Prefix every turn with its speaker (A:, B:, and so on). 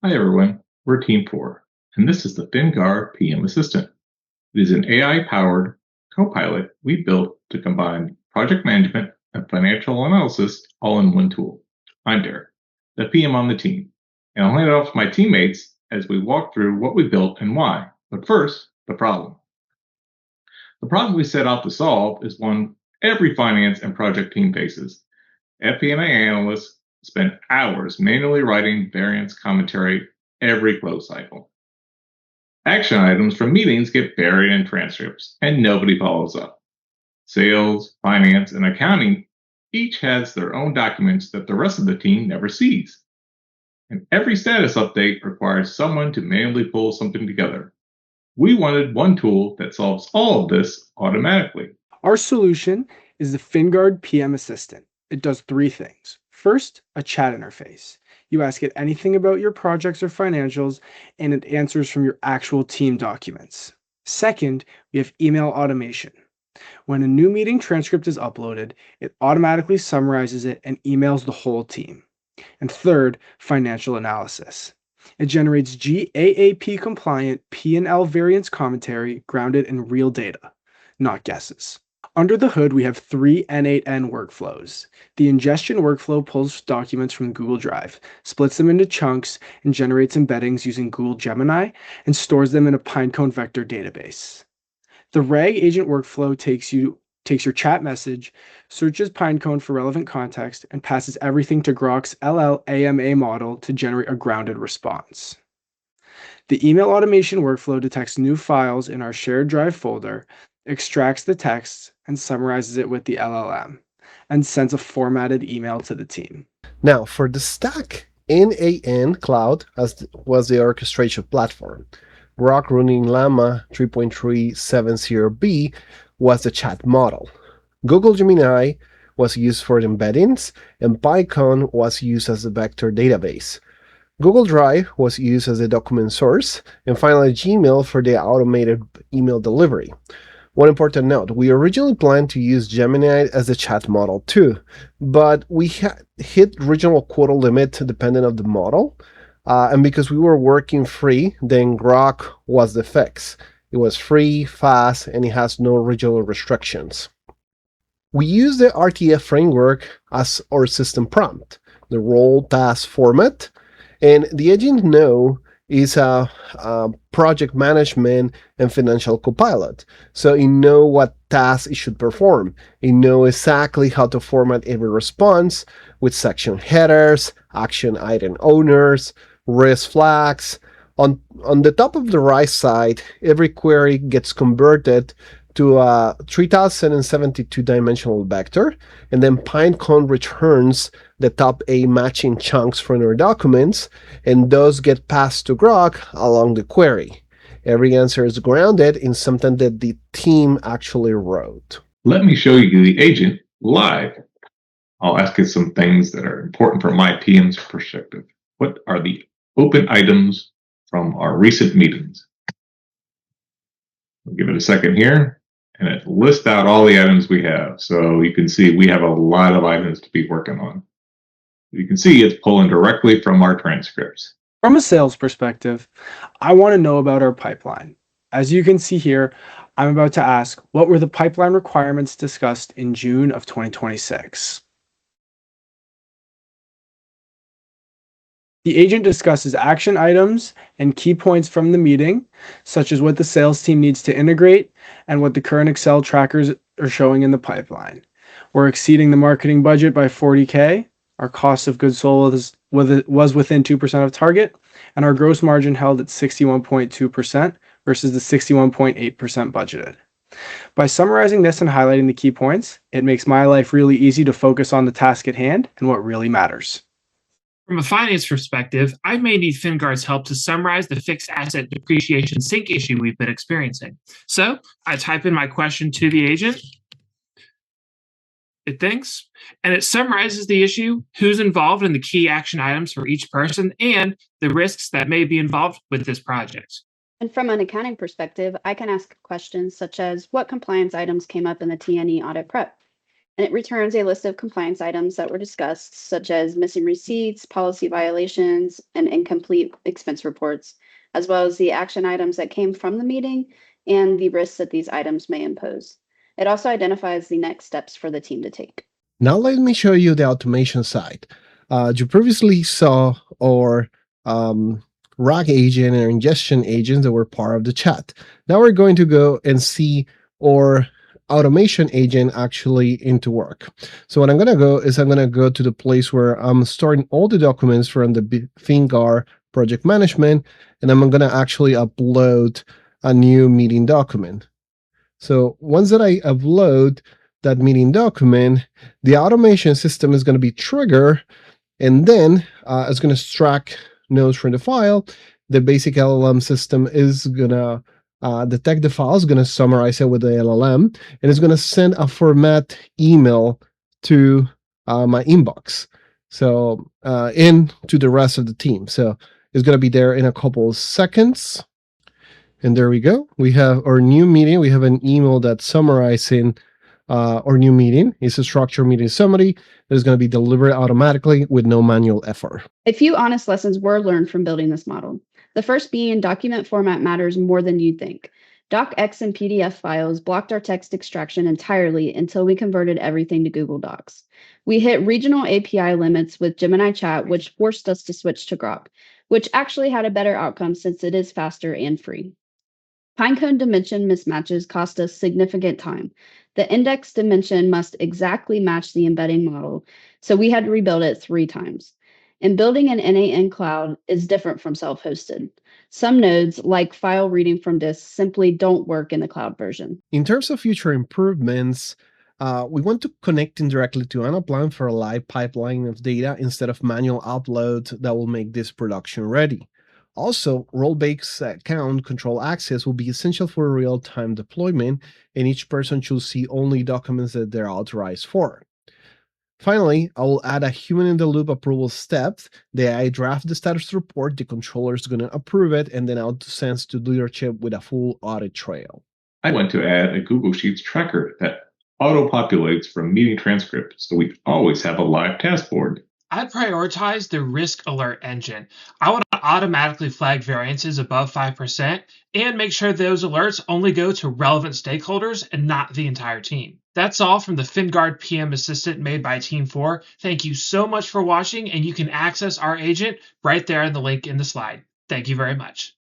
A: Hi everyone, we're Team4, and this is the Finguard PM Assistant. It is an AI-powered co-pilot we built to combine project management and financial analysis all in one tool. I'm Derek, the PM on the team, and I'll hand it off to my teammates as we walk through what we built and why. But first, the problem. The problem we set out to solve is one every finance and project team faces. FP&A analysts spend hours manually writing variance commentary every close cycle. Action items from meetings get buried in transcripts, and nobody follows up. Sales, finance, and accounting each has their own documents that the rest of the team never sees. And every status update requires someone to manually pull something together. We wanted one tool that solves all of this automatically.
B: Our solution is the Finguard PM Assistant. It does three things. First, a chat interface. You ask it anything about your projects or financials, and it answers from your actual team documents. Second, we have email automation. When a new meeting transcript is uploaded, it automatically summarizes it and emails the whole team. And third, financial analysis. It generates GAAP compliant P&L variance commentary grounded in real data, not guesses. Under the hood, we have three N8N workflows. The ingestion workflow pulls documents from Google Drive, splits them into chunks, and generates embeddings using Google Gemini, and stores them in a Pinecone vector database. The RAG agent workflow takes your chat message, searches Pinecone for relevant context, and passes everything to Grok's LLAMA model to generate a grounded response. The email automation workflow detects new files in our shared drive folder, extracts the text, and summarizes it with the LLM, and sends a formatted email to the team.
C: Now, for the stack, NAN Cloud was the orchestration platform. Grok running Llama 3.370B was the chat model. Google Gemini was used for embeddings, and Python was used as a vector database. Google Drive was used as a document source, and finally Gmail for the automated email delivery. One important note, we originally planned to use Gemini as a chat model too, but we hit regional quota limit depending on the model, and because we were working free, then Grok was the fix. It was free, fast, and it has no regional restrictions. We use the RTF framework as our system prompt, the role task format, and the agent know is a project management and financial copilot. So it know what tasks it should perform. It know exactly how to format every response with section headers, action item owners, risk flags. On the top of the right side, every query gets converted to a 3072 dimensional vector, and then Pinecone returns the top 8 matching chunks from our documents, and those get passed to Grok along the query. Every answer is grounded in something that the team actually wrote.
A: Let me show you the agent live. I'll ask it some things that are important from my PM's perspective. What are the open items from our recent meetings? I'll give it a second here, and it lists out all the items we have. So you can see we have a lot of items to be working on. You can see it's pulling directly from our transcripts.
B: From a sales perspective, I want to know about our pipeline. As you can see here, I'm about to ask, what were the pipeline requirements discussed in June of 2026? The agent discusses action items and key points from the meeting, such as what the sales team needs to integrate and what the current Excel trackers are showing in the pipeline. We're exceeding the marketing budget by $40K. Our cost of goods sold was within 2% of target, and our gross margin held at 61.2% versus the 61.8% budgeted. By summarizing this and highlighting the key points, it makes my life really easy to focus on the task at hand and what really matters.
D: From a finance perspective, I may need Finguard's help to summarize the fixed asset depreciation sync issue we've been experiencing. So I type in my question to the agent. It thinks, and it summarizes the issue, who's involved in the key action items for each person, and the risks that may be involved with this project.
E: And from an accounting perspective, I can ask questions such as what compliance items came up in the T&E audit prep? and it returns a list of compliance items that were discussed, such as missing receipts, policy violations, and incomplete expense reports, as well as the action items that came from the meeting and the risks that these items may impose. It also identifies the next steps for the team to take.
C: Now let me show you the automation side. You previously saw our RAG agent and ingestion agents that were part of the chat. Now we're going to go and see our automation agent actually into work. So what I'm going to go is I'm going to go to the place where I'm storing all the documents from the Finguard project management, and I'm going to actually upload a new meeting document. So once that I upload that meeting document, the automation system is going to be triggered, and then it's going to extract notes from the file. The basic LLM system is going to detect the file, is going to summarize it with the LLM, and it's going to send a format email to my inbox. So to the rest of the team. So it's going to be there in a couple of seconds. And there we go. We have our new meeting. We have an email that's summarizing our new meeting. It's a structured meeting summary that is going to be delivered automatically with no manual effort.
E: A few honest lessons were learned from building this model. The first being document format matters more than you think. DocX and PDF files blocked our text extraction entirely until we converted everything to Google Docs. We hit regional API limits with Gemini Chat, which forced us to switch to Grok, which actually had a better outcome since it is faster and free. Pinecone dimension mismatches cost us significant time. The index dimension must exactly match the embedding model, so we had to rebuild it 3 times. And building an NAN cloud is different from self-hosted. Some nodes, like file reading from disks, simply don't work in the cloud version.
C: In terms of future improvements, we want to connect indirectly to Anaplan for a live pipeline of data instead of manual upload that will make this production ready. Also, role-based account control access will be essential for real-time deployment, and each person should see only documents that they're authorized for. Finally, I will add a human-in-the-loop approval step. The AI draft the status report, the controller is going to approve it, and then I'll send to leadership with a full audit trail.
A: I want to add a Google Sheets tracker that auto-populates from meeting transcripts, so we always have a live task board.
D: I'd prioritize the risk alert engine. I want to automatically flag variances above 5% and make sure those alerts only go to relevant stakeholders and not the entire team. That's all from the Finguard PM Assistant made by Team4. Thank you so much for watching, and you can access our agent right there in the link in the slide. Thank you very much.